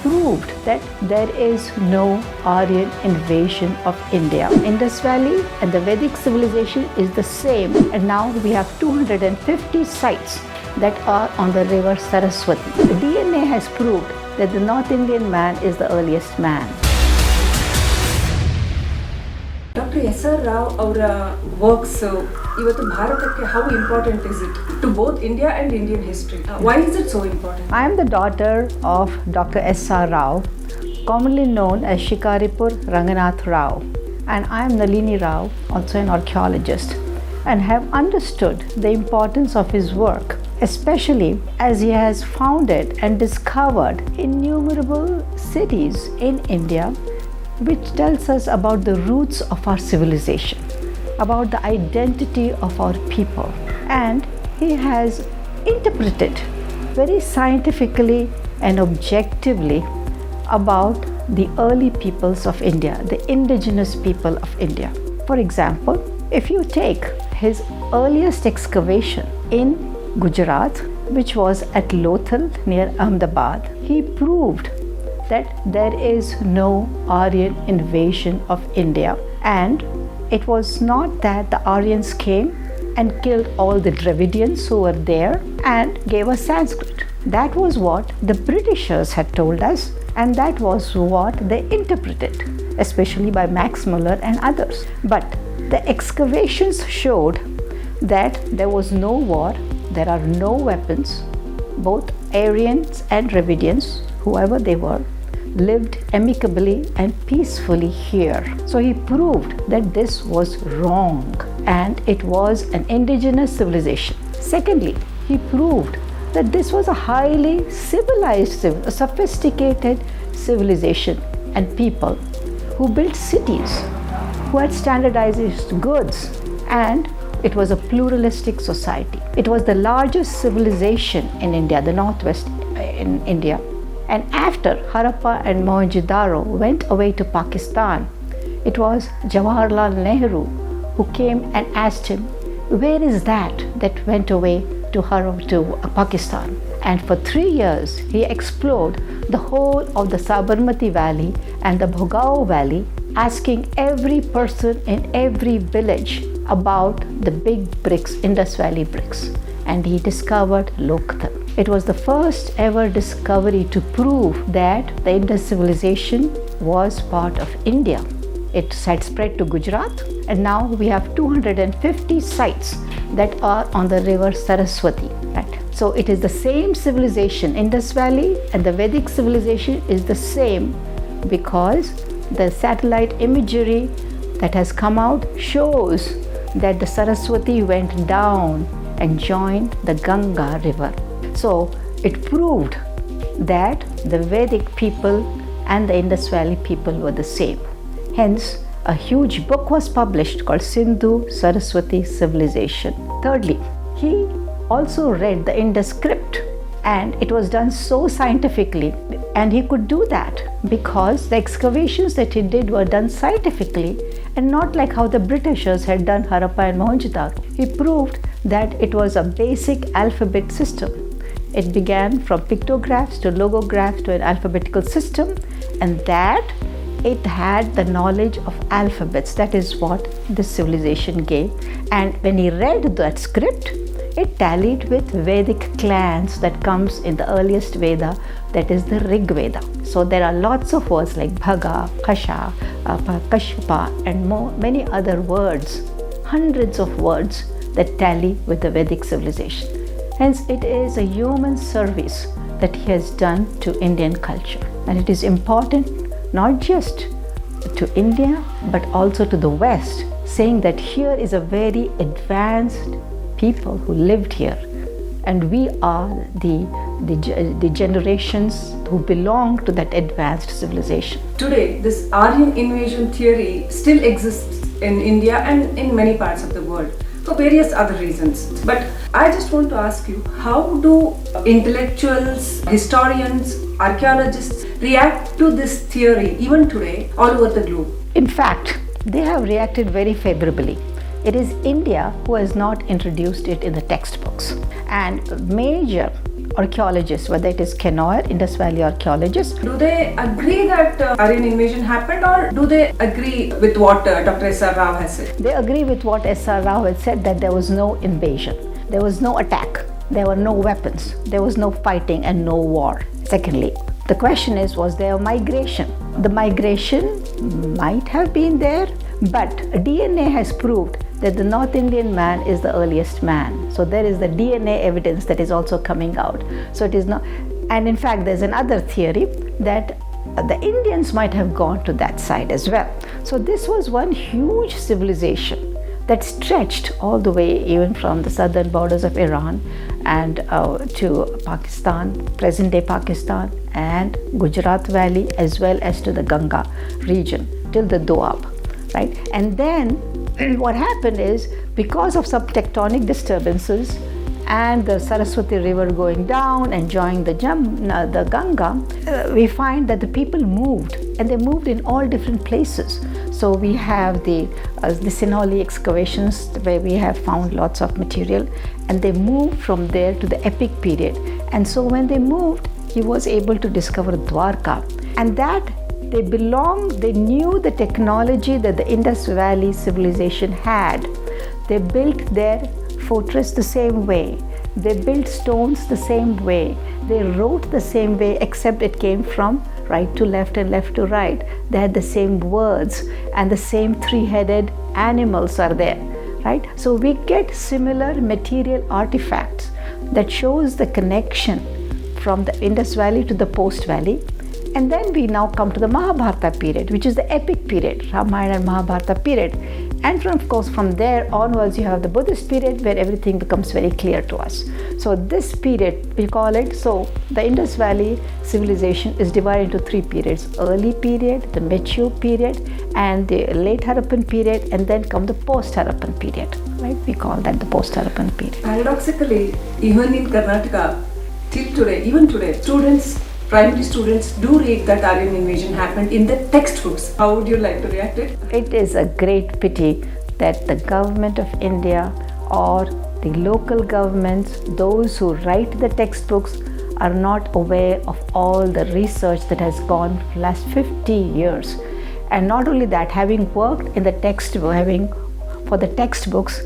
proved that there is no Aryan invasion of India. Indus Valley and the Vedic civilization is the same, and now we have 250 sites that are on the river Saraswati. The DNA has proved that the North Indian man is the earliest man. Dr. S.R. Rao ಅವರ works ಇವತ್ತು ಭಾರತಕ್ಕೆ how important is it to both India and Indian history? Why is it so important? I am the daughter of Dr. S.R. Rao, commonly known as Shikaripur Ranganath Rao, and I am Nalini Rao, also an archaeologist, and have understood the importance of his work, especially as he has founded and discovered innumerable cities in India, which tells us about the roots of our civilization, about the identity of our people. And he has interpreted very scientifically and objectively about the early peoples of India, the indigenous people of India. For example, if you take his earliest excavation in Gujarat, which was at Lothal near Ahmedabad, he proved that there is no Aryan invasion of India, and it was not that the Aryans came and killed all the Dravidians who were there and gave us Sanskrit. That was what the Britishers had told us, and that was what they interpreted, especially by Max Muller and others. But the excavations showed that there was no war, there are no weapons. Both Aryans and Dravidians, whoever they were, lived amicably and peacefully here. So he proved that this was wrong and it was an indigenous civilization. Secondly, he proved that this was a highly civilized, a sophisticated civilization and people who built cities, who had standardized goods, and it was a pluralistic society. It was the largest civilization in India, the northwest in India. And after Harappa and Mohenjo-daro went away to Pakistan, it was Jawaharlal Nehru who came and asked him, where is that went away to Pakistan? And for 3 years, he explored the whole of the Sabarmati Valley and the Bhogao Valley, asking every person in every village about the big bricks, Indus Valley bricks. And he discovered Lothal. It was the first ever discovery to prove that the Indus civilization was part of India. It had spread to Gujarat, and now we have 250 sites that are on the river Saraswati. Right? So it is the same civilization. Indus Valley and the Vedic civilization is the same, because the satellite imagery that has come out shows that the Saraswati went down and joined the Ganga river. So it proved that the Vedic people and the Indus Valley people were the same. Hence, a huge book was published called Sindhu Saraswati Civilization. Thirdly, he also read the Indus script, and it was done so scientifically, and he could do that because the excavations that he did were done scientifically and not like how the Britishers had done Harappa and Mohenjo-daro. He proved that it was a basic alphabet system. It began from pictographs to logographs to an alphabetical system, and that it had the knowledge of alphabets. That is what this civilization gave. And when he read that script, it tallied with Vedic clans that comes in the earliest Veda, that is the Rig Veda. So there are lots of words like Bhaga, Kasha, Kashpa, and many other words, hundreds of words that tally with the Vedic civilization. Hence, it is a human service that he has done to Indian culture. And it is important not just to India, but also to the West, saying that here is a very advanced people who lived here, and we are the generations who belong to that advanced civilization. Today, this Aryan invasion theory still exists in India and in many parts of the world for various other reasons. But I just want to ask you, how do intellectuals, historians, archaeologists react to this theory even today all over the globe? In fact, they have reacted very favorably. It is India who has not introduced it in the textbooks, and major archaeologists, whether it is Kenner, Indus Valley archaeologists. Do they agree that Aryan invasion happened, or do they agree with what Dr. S.R. Rao has said? They agree with what S.R. Rao had said, that there was no invasion, there was no attack, there were no weapons, there was no fighting and no war. Secondly, the question is, was there a migration? The migration might have been there, but DNA has proved that the North Indian man is the earliest man. So there is the DNA evidence that is also coming out. So it is not, and in fact there's another theory that the Indians might have gone to that side as well. So this was one huge civilization that stretched all the way even from the southern borders of Iran and to Pakistan, present-day Pakistan, and Gujarat Valley, as well as to the Ganga region till the Doab, right? And then what happened is, because of some tectonic disturbances and the Saraswati River going down and joining the Ganga, we find that the people moved, and they moved in all different places. So we have the Sinoli excavations where we have found lots of material, and they moved from there to the epic period. And so when they moved, he was able to discover Dwarka, and that they knew the technology that the Indus Valley civilization had. They built their fortress the same way. They built stones the same way. They wrote the same way, except it came from right to left and left to right. They had the same words, and the same three-headed animals are there, right? So we get similar material artifacts that shows the connection from the Indus Valley to the Post Valley. And then we now come to the Mahabharata period, which is the epic period, Ramayana and Mahabharata period. And of course, from there onwards, you have the Buddhist period, where everything becomes very clear to us. So this period, we call it, so the Indus Valley civilization is divided into three periods: early period, the mature period, and the late Harappan period, and then come the post-Harappan period, right? We call that the post-Harappan period. Paradoxically, even in Karnataka, till today, even today, primary students do read that Aryan invasion happened in the textbooks. How would you like to react to it? It is a great pity that the government of India or the local governments, those who write the textbooks, are not aware of all the research that has gone for the last 50 years. And not only that, having worked in the for the textbooks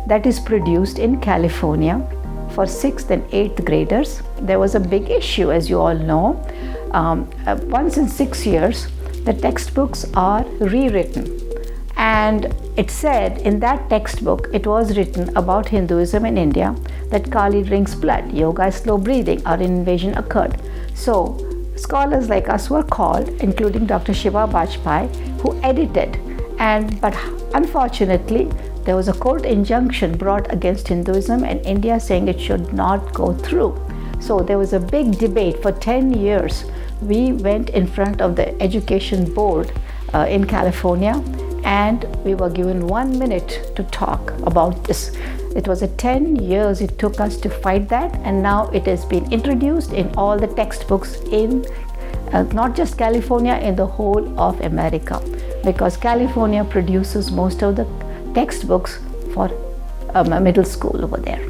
that is produced in California for 6th and 8th graders, there was a big issue, as you all know. Once in 6 years, the textbooks are rewritten. And it said in that textbook, it was written about Hinduism in India, that Kali drinks blood, yoga is slow breathing, our invasion occurred. So scholars like us were called, including Dr. Shiva Bajpai, who edited. But unfortunately, there was a court injunction brought against Hinduism and India, saying it should not go through. So there was a big debate for 10 years. We went in front of the education board in California, and we were given 1 minute to talk about this. It was 10 years it took us to fight that, and now it has been introduced in all the textbooks in not just California, in the whole of America, because California produces most of the textbooks for middle school over there.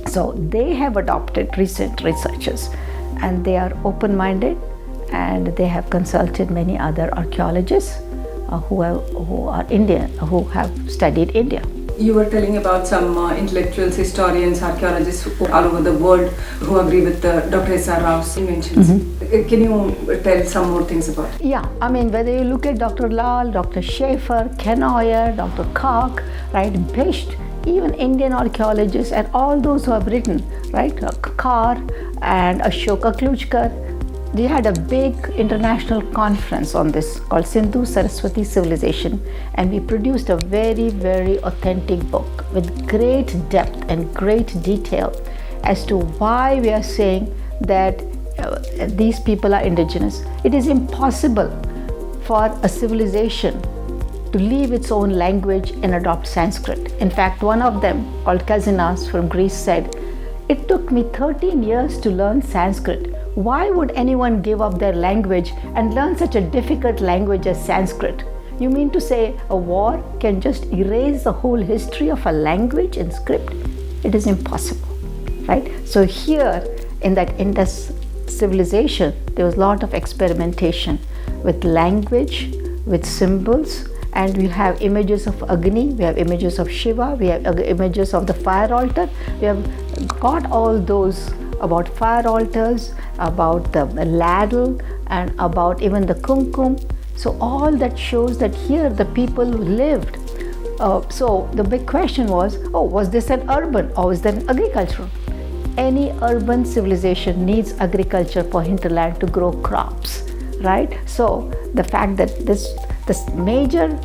So they have adopted recent researchers, and they are open-minded, and they have consulted many other archaeologists who are Indian, who have studied India. You were telling about some intellectuals, historians, archaeologists all over the world who agree with Dr. S.R. Rao's inventions. Mm-hmm. Can you tell some more things about it? Yeah, I mean, whether you look at Dr. Lal, Dr. Schaefer, Kenner, Dr. Kark, right, Bisht, even Indian archaeologists, and all those who have written, right, Kakar and Ashoka Klujkar, they had a big international conference on this called Sindhu Saraswati Civilization, and we produced a very, very authentic book with great depth and great detail as to why we are saying that these people are indigenous. It is impossible for a civilization to leave its own language and adopt Sanskrit. In fact, one of them, called Kazinas from Greece, said, "It took me 13 years to learn Sanskrit. Why would anyone give up their language and learn such a difficult language as Sanskrit?" You mean to say a war can just erase the whole history of a language and script? It is impossible, right? So here, in that Indus civilization, there was a lot of experimentation with language, with symbols, and we have images of Agni, we have images of Shiva, we have images of the fire altar. We have got all those about fire altars, about the ladle, and about even the kumkum. So all that shows that here the people lived. So the big question was, was this an urban or was that an agricultural? Any urban civilization needs agriculture for hinterland to grow crops, right? So the fact that this major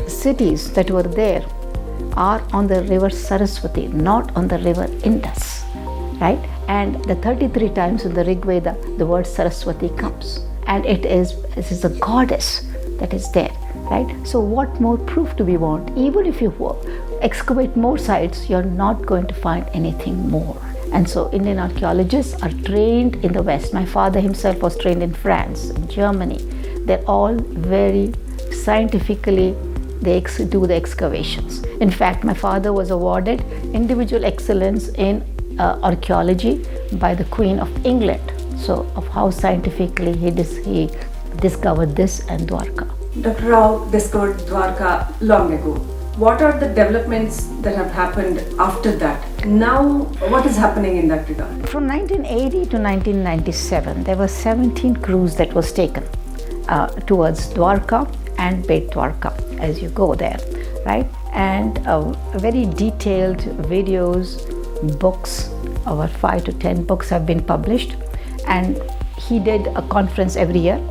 cities that were there are on the river Saraswati, not on the river Indus, right? And the 33 times in the Rig Veda, the word Saraswati comes, and it is a goddess that is there, right? So what more proof do we want? Even if you excavate more sites, you're not going to find anything more. And so Indian archaeologists are trained in the West. My father himself was trained in France, in Germany. They're all very scientifically, they do the excavations. In fact, my father was awarded individual excellence in archaeology by the Queen of England. So of how scientifically he discovered this and Dwarka. Dr. Rao discovered Dwarka long ago. What are the developments that have happened after that? Now, what is happening in that regard? From 1980 to 1997, there were 17 crews that was taken towards Dwarka and Bet Dwarka as you go there, right? And very detailed videos, books, over 5 to 10 books have been published. And he did a conference every year,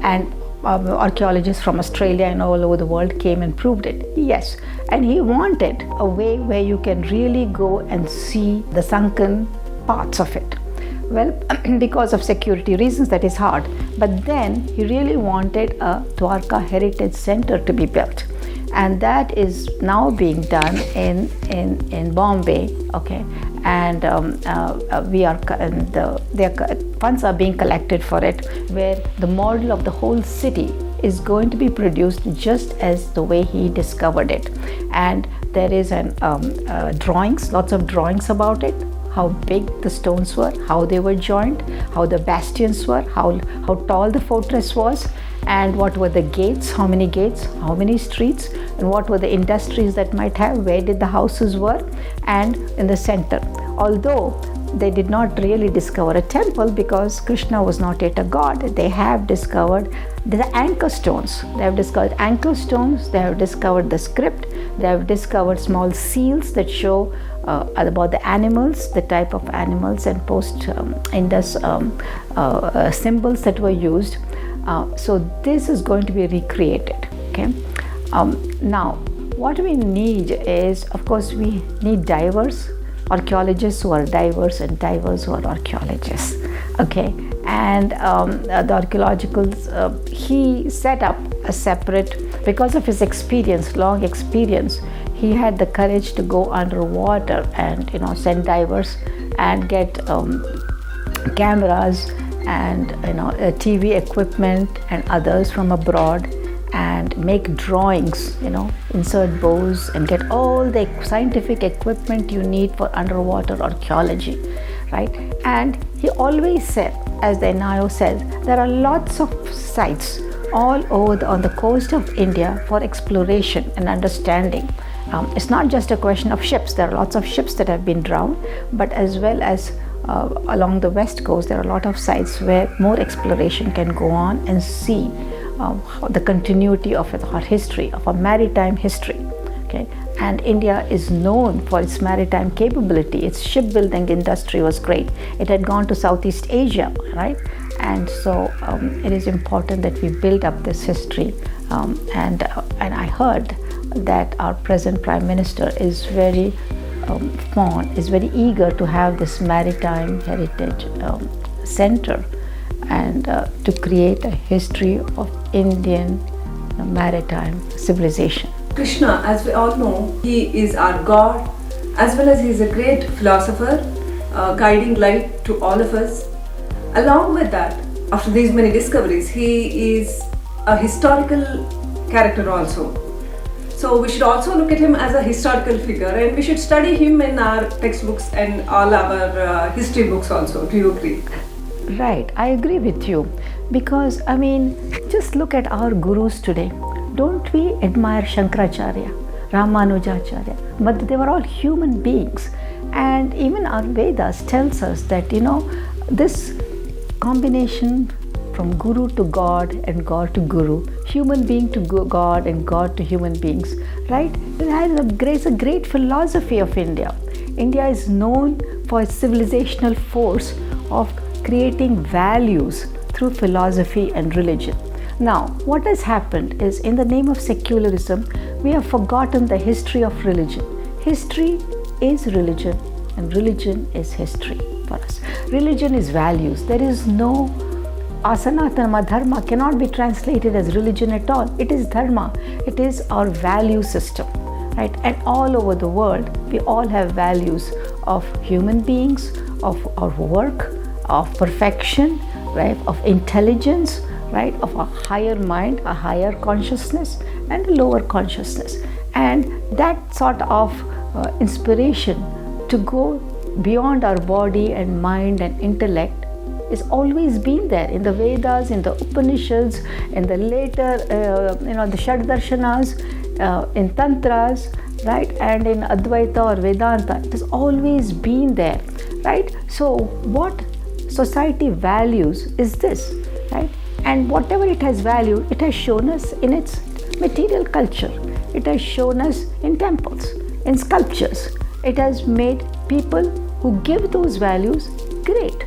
and archaeologists from Australia and all over the world came and proved it. Yes, and he wanted a way where you can really go and see the sunken parts of it. Well, because of security reasons, that is hard. But then he really wanted a Dwarka Heritage Center to be built, and that is now being done in Bombay. Okay, and funds are being collected for it, where the model of the whole city is going to be produced just as the way he discovered it. And there is drawings, lots of drawings about it, how big the stones were, how they were joined, how the bastions were, how tall the fortress was, and what were the gates, how many streets, and what were the industries that might have, where did the houses were, and in the center. Although they did not really discover a temple because Krishna was not yet a god, they have discovered the anchor stones. They have discovered anchor stones, they have discovered the script, they have discovered small seals that show about the animals, the type of animals, and post-Indus symbols that were used. So this is going to be recreated. Okay. Now, what we need is, of course, we need divers, archaeologists who are divers and divers who are archaeologists. Okay, and the archaeological, he set up a separate, because of his experience, long experience, he had the courage to go underwater and send divers and get cameras and TV equipment and others from abroad, and make drawings, insert bows and get all the scientific equipment you need for underwater archaeology, right? And he always said, as the NIO says, there are lots of sites all over on the coast of India for exploration and understanding. It's not just a question of ships. There are lots of ships that have been drowned, but as well as along the west coast, there are a lot of sites where more exploration can go on and see the continuity of our history, of our maritime history. Okay, and India is known for its maritime capability. Its shipbuilding industry was great. It had gone to Southeast Asia, right? And so it is important that we build up this history. And I heard that our present Prime Minister is very is very eager to have this maritime heritage center, and to create a history of Indian maritime civilization. Krishna, as we all know, he is our God, as well as he is a great philosopher, guiding light to all of us. Along with that, after these many discoveries, he is a historical character also. So we should also look at him as a historical figure, and we should study him in our textbooks and all our history books also. Do you agree? Right, I agree with you, because I mean, just look at our gurus today. Don't we admire Shankaracharya, Ramanujacharya? But they were all human beings, and even our Vedas tells us that this combination from guru to God and God to guru, human being to God and God to human beings, right? It's a great philosophy of India. India is known for its civilizational force of creating values through philosophy and religion. Now, what has happened is, in the name of secularism, we have forgotten the history of religion. History is religion, and religion is history for us. Religion is values. There is no Asanatana dharma cannot be translated as religion at all. It is dharma. It is our value system, right? And all over the world, we all have values of human beings, of our work, of perfection, right? Of intelligence, right? Of a higher mind, a higher consciousness, and a lower consciousness. And that sort of inspiration to go beyond our body and mind and intellect is always been there in the Vedas, in the Upanishads, in the later, the Shaddarshanas, in Tantras, right, and in Advaita or Vedanta. It has always been there, right? So what society values is this, right? And whatever it has valued, it has shown us in its material culture. It has shown us in temples, in sculptures. It has made people who give those values great.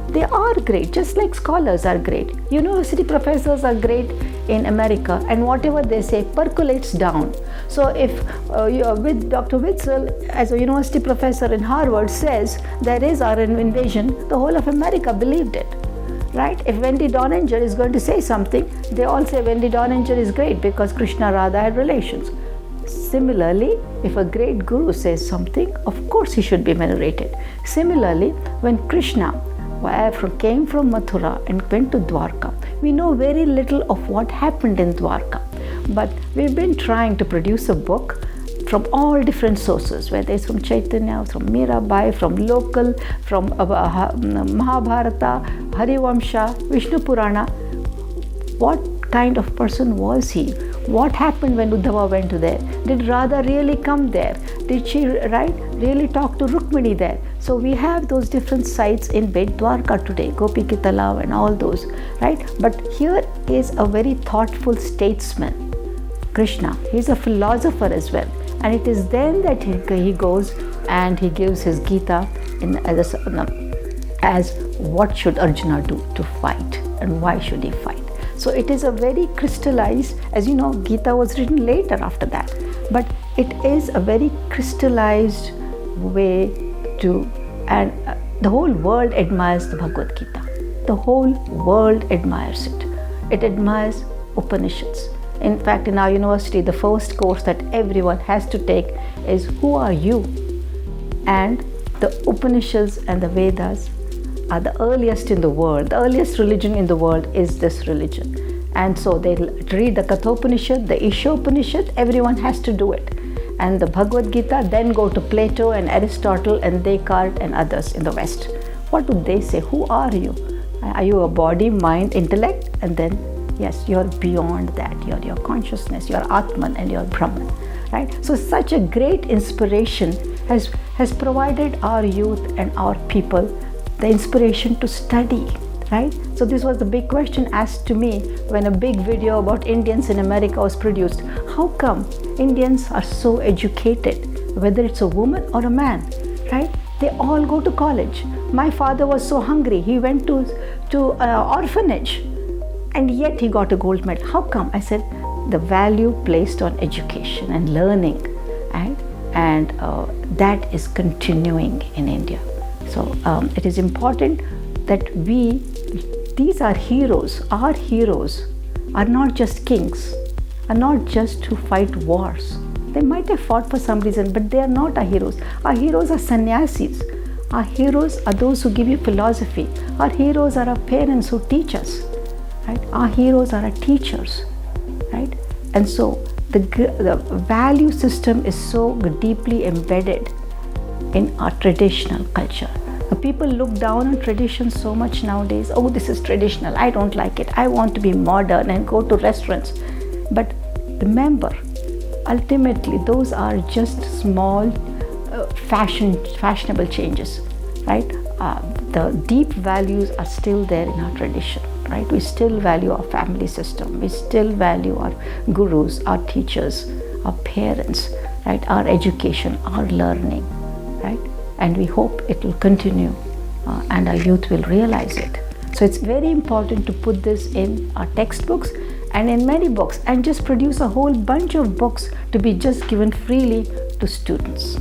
They are great, just like scholars are great. University professors are great in America, and whatever they say percolates down. So if with Dr. Witzel, as a university professor in Harvard, says there is Aryan invasion, the whole of America believed it, right? If Wendy Doninger is going to say something, they all say Wendy Doninger is great because Krishna Radha had relations. Similarly, if a great guru says something, of course he should be venerated. Similarly, when Krishna came from Mathura and went to Dwarka, we know very little of what happened in Dwarka. But we've been trying to produce a book from all different sources, whether it's from Chaitanya, from Mirabai, from local, from Mahabharata, Harivamsha, Vishnu Purana. What kind of person was he? What happened when Uddhava went to there? Did Radha really come there? Did she really talk to Rukmini there? So we have those different sites in Bet Dwarka today, Gopi Ki Talav and all those, right? But here is a very thoughtful statesman, Krishna. He's a philosopher as well. And it is then that he goes and he gives his Gita as what should Arjuna do to fight and why should he fight. So it is a very crystallized, as you know, Gita was written later after that, but it is a very crystallized way to, and the whole world admires the Bhagavad Gita. The whole world admires it. It admires Upanishads. In fact, in our university, the first course that everyone has to take is Who Are You? And the Upanishads and the Vedas are the earliest in the world. The earliest religion in the world is this religion. And so they'll read the Kathopanishad, the Ishopanishad, everyone has to do it. And the Bhagavad Gita, then go to Plato and Aristotle and Descartes and others in the West. What do they say? Who are you? Are you a body, mind, intellect? And then, yes, you're beyond that. You're your consciousness, you're Atman and you're Brahman, right? So such a great inspiration has provided our youth and our people the inspiration to study, right? So this was the big question asked to me when a big video about Indians in America was produced. How come Indians are so educated, whether it's a woman or a man, right? They all go to college. My father was so hungry, he went to orphanage and yet he got a gold medal. How come? I said, the value placed on education and learning, right? And that is continuing in India. So it is important that these are heroes. Our heroes are not just kings, are not just to fight wars. They might have fought for some reason, but they are not our heroes. Our heroes are sannyasis. Our heroes are those who give you philosophy. Our heroes are our parents who teach us, right? Our heroes are our teachers, right? And so the value system is so deeply embedded in our traditional culture. People look down on tradition so much nowadays. Oh, this is traditional, I don't like it, I want to be modern and go to restaurants. But remember, ultimately those are just small fashionable changes, right? The deep values are still there in our tradition, right? We still value our family system, we still value our gurus, our teachers, our parents, right? Our education, our learning, right? And we hope it will continue and our youth will realize it. So it's very important to put this in our textbooks and in many books, and just produce a whole bunch of books to be just given freely to students.